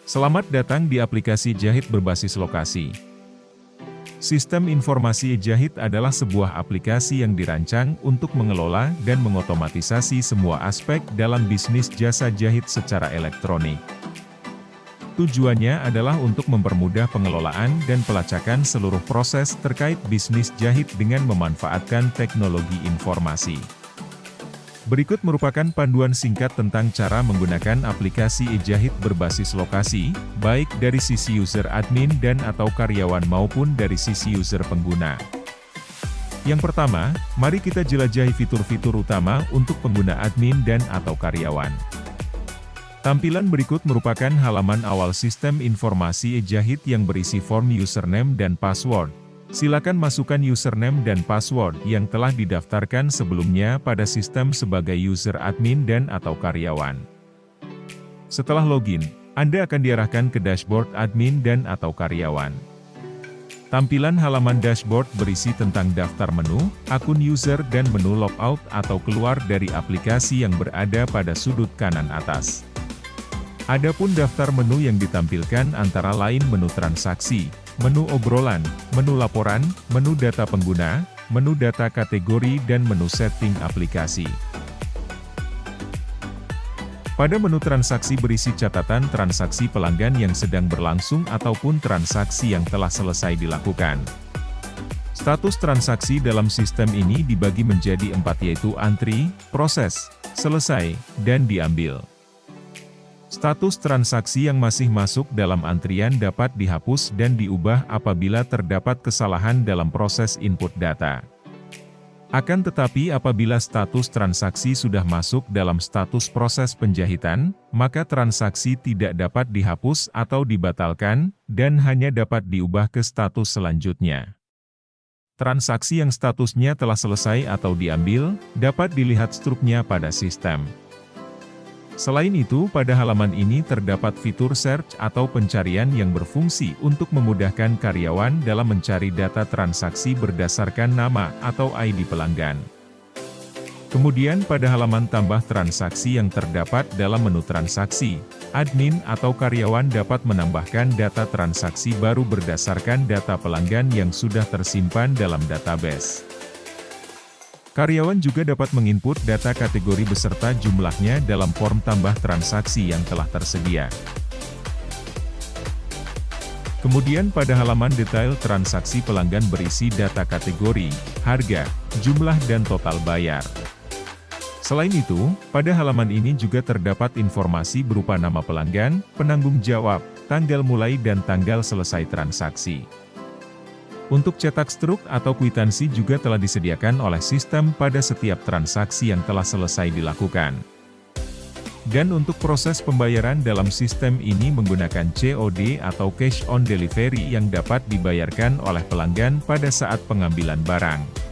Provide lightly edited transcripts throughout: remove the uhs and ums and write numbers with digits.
Selamat datang di aplikasi Jahit berbasis lokasi. Sistem informasi Jahit adalah sebuah aplikasi yang dirancang untuk mengelola dan mengotomatisasi semua aspek dalam bisnis jasa jahit secara elektronik. Tujuannya adalah untuk mempermudah pengelolaan dan pelacakan seluruh proses terkait bisnis jahit dengan memanfaatkan teknologi informasi. Berikut merupakan panduan singkat tentang cara menggunakan aplikasi e-Jahit berbasis lokasi, baik dari sisi user admin dan atau karyawan maupun dari sisi user pengguna. Yang pertama, mari kita jelajahi fitur-fitur utama untuk pengguna admin dan atau karyawan. Tampilan berikut merupakan halaman awal sistem informasi e-Jahit yang berisi form username dan password. Silakan masukkan username dan password yang telah didaftarkan sebelumnya pada sistem sebagai user admin dan atau karyawan. Setelah login, Anda akan diarahkan ke dashboard admin dan atau karyawan. Tampilan halaman dashboard berisi tentang daftar menu, akun user dan menu logout atau keluar dari aplikasi yang berada pada sudut kanan atas. Adapun daftar menu yang ditampilkan antara lain menu transaksi, menu obrolan, menu laporan, menu data pengguna, menu data kategori dan menu setting aplikasi. Pada menu transaksi berisi catatan transaksi pelanggan yang sedang berlangsung ataupun transaksi yang telah selesai dilakukan. Status transaksi dalam sistem ini dibagi menjadi 4 yaitu antri, proses, selesai, dan diambil. Status transaksi yang masih masuk dalam antrian dapat dihapus dan diubah apabila terdapat kesalahan dalam proses input data. Akan tetapi apabila status transaksi sudah masuk dalam status proses penjahitan, maka transaksi tidak dapat dihapus atau dibatalkan, dan hanya dapat diubah ke status selanjutnya. Transaksi yang statusnya telah selesai atau diambil, dapat dilihat struknya pada sistem. Selain itu, pada halaman ini terdapat fitur search atau pencarian yang berfungsi untuk memudahkan karyawan dalam mencari data transaksi berdasarkan nama atau ID pelanggan. Kemudian pada halaman tambah transaksi yang terdapat dalam menu transaksi, admin atau karyawan dapat menambahkan data transaksi baru berdasarkan data pelanggan yang sudah tersimpan dalam database. Karyawan juga dapat menginput data kategori beserta jumlahnya dalam form tambah transaksi yang telah tersedia. Kemudian pada halaman detail transaksi pelanggan berisi data kategori, harga, jumlah dan total bayar. Selain itu, pada halaman ini juga terdapat informasi berupa nama pelanggan, penanggung jawab, tanggal mulai dan tanggal selesai transaksi. Untuk cetak struk atau kwitansi juga telah disediakan oleh sistem pada setiap transaksi yang telah selesai dilakukan. Dan untuk proses pembayaran dalam sistem ini menggunakan COD atau Cash on Delivery yang dapat dibayarkan oleh pelanggan pada saat pengambilan barang.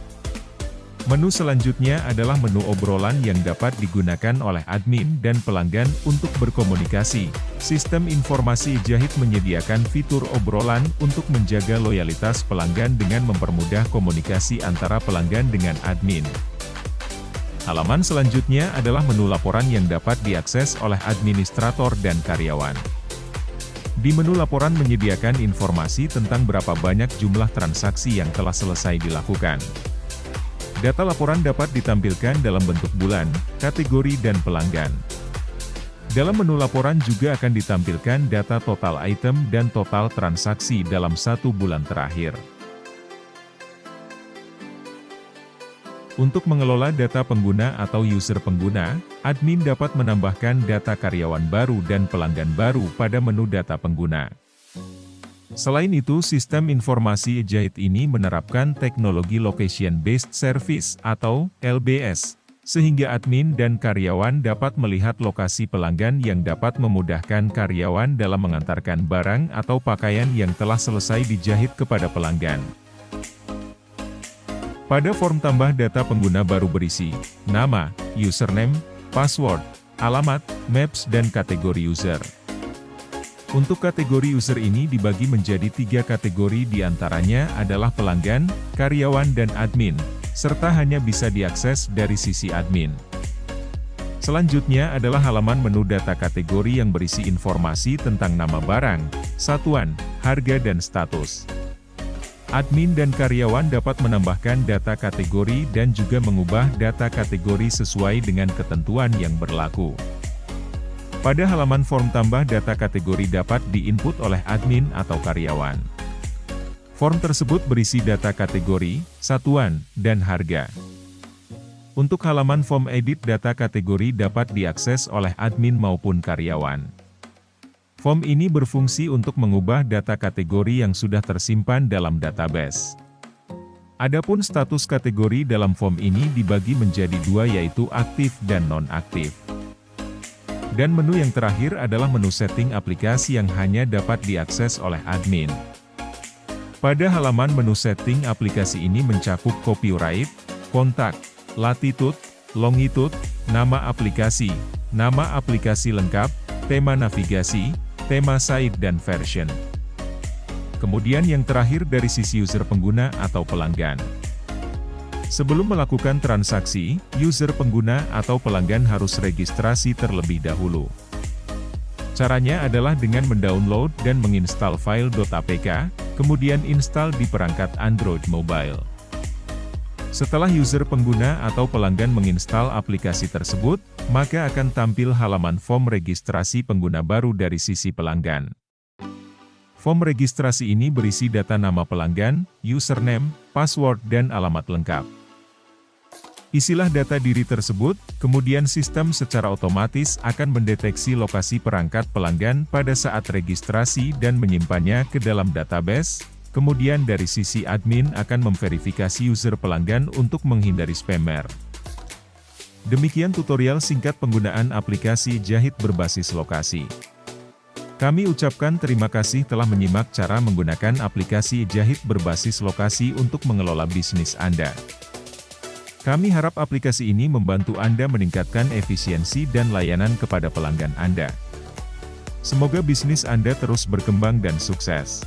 Menu selanjutnya adalah menu obrolan yang dapat digunakan oleh admin dan pelanggan untuk berkomunikasi. Sistem informasi Jahit menyediakan fitur obrolan untuk menjaga loyalitas pelanggan dengan mempermudah komunikasi antara pelanggan dengan admin. Halaman selanjutnya adalah menu laporan yang dapat diakses oleh administrator dan karyawan. Di menu laporan menyediakan informasi tentang berapa banyak jumlah transaksi yang telah selesai dilakukan. Data laporan dapat ditampilkan dalam bentuk bulan, kategori dan pelanggan. Dalam menu laporan juga akan ditampilkan data total item dan total transaksi dalam 1 bulan terakhir. Untuk mengelola data pengguna atau user pengguna, admin dapat menambahkan data karyawan baru dan pelanggan baru pada menu data pengguna. Selain itu, sistem informasi e-Jahit ini menerapkan teknologi Location Based Service atau LBS, sehingga admin dan karyawan dapat melihat lokasi pelanggan yang dapat memudahkan karyawan dalam mengantarkan barang atau pakaian yang telah selesai dijahit kepada pelanggan. Pada form tambah data pengguna baru berisi nama, username, password, alamat, maps dan kategori user. Untuk kategori user ini dibagi menjadi 3 kategori diantaranya adalah pelanggan, karyawan dan admin, serta hanya bisa diakses dari sisi admin. Selanjutnya adalah halaman menu data kategori yang berisi informasi tentang nama barang, satuan, harga dan status. Admin dan karyawan dapat menambahkan data kategori dan juga mengubah data kategori sesuai dengan ketentuan yang berlaku. Pada halaman form tambah data kategori dapat diinput oleh admin atau karyawan. Form tersebut berisi data kategori, satuan, dan harga. Untuk halaman form edit data kategori dapat diakses oleh admin maupun karyawan. Form ini berfungsi untuk mengubah data kategori yang sudah tersimpan dalam database. Adapun status kategori dalam form ini dibagi menjadi dua yaitu aktif dan non-aktif. Dan menu yang terakhir adalah menu setting aplikasi yang hanya dapat diakses oleh admin. Pada halaman menu setting aplikasi ini mencakup copyright, kontak, latitude, longitude, nama aplikasi lengkap, tema navigasi, tema site dan version. Kemudian yang terakhir dari sisi user pengguna atau pelanggan. Sebelum melakukan transaksi, user pengguna atau pelanggan harus registrasi terlebih dahulu. Caranya adalah dengan mendownload dan menginstal file .apk, kemudian install di perangkat Android mobile. Setelah user pengguna atau pelanggan menginstal aplikasi tersebut, maka akan tampil halaman form registrasi pengguna baru dari sisi pelanggan. Form registrasi ini berisi data nama pelanggan, username, password dan alamat lengkap. Isilah data diri tersebut, kemudian sistem secara otomatis akan mendeteksi lokasi perangkat pelanggan pada saat registrasi dan menyimpannya ke dalam database. Kemudian dari sisi admin akan memverifikasi user pelanggan untuk menghindari spammer. Demikian tutorial singkat penggunaan aplikasi Jahit berbasis lokasi. Kami ucapkan terima kasih telah menyimak cara menggunakan aplikasi Jahit berbasis lokasi untuk mengelola bisnis Anda. Kami harap aplikasi ini membantu Anda meningkatkan efisiensi dan layanan kepada pelanggan Anda. Semoga bisnis Anda terus berkembang dan sukses.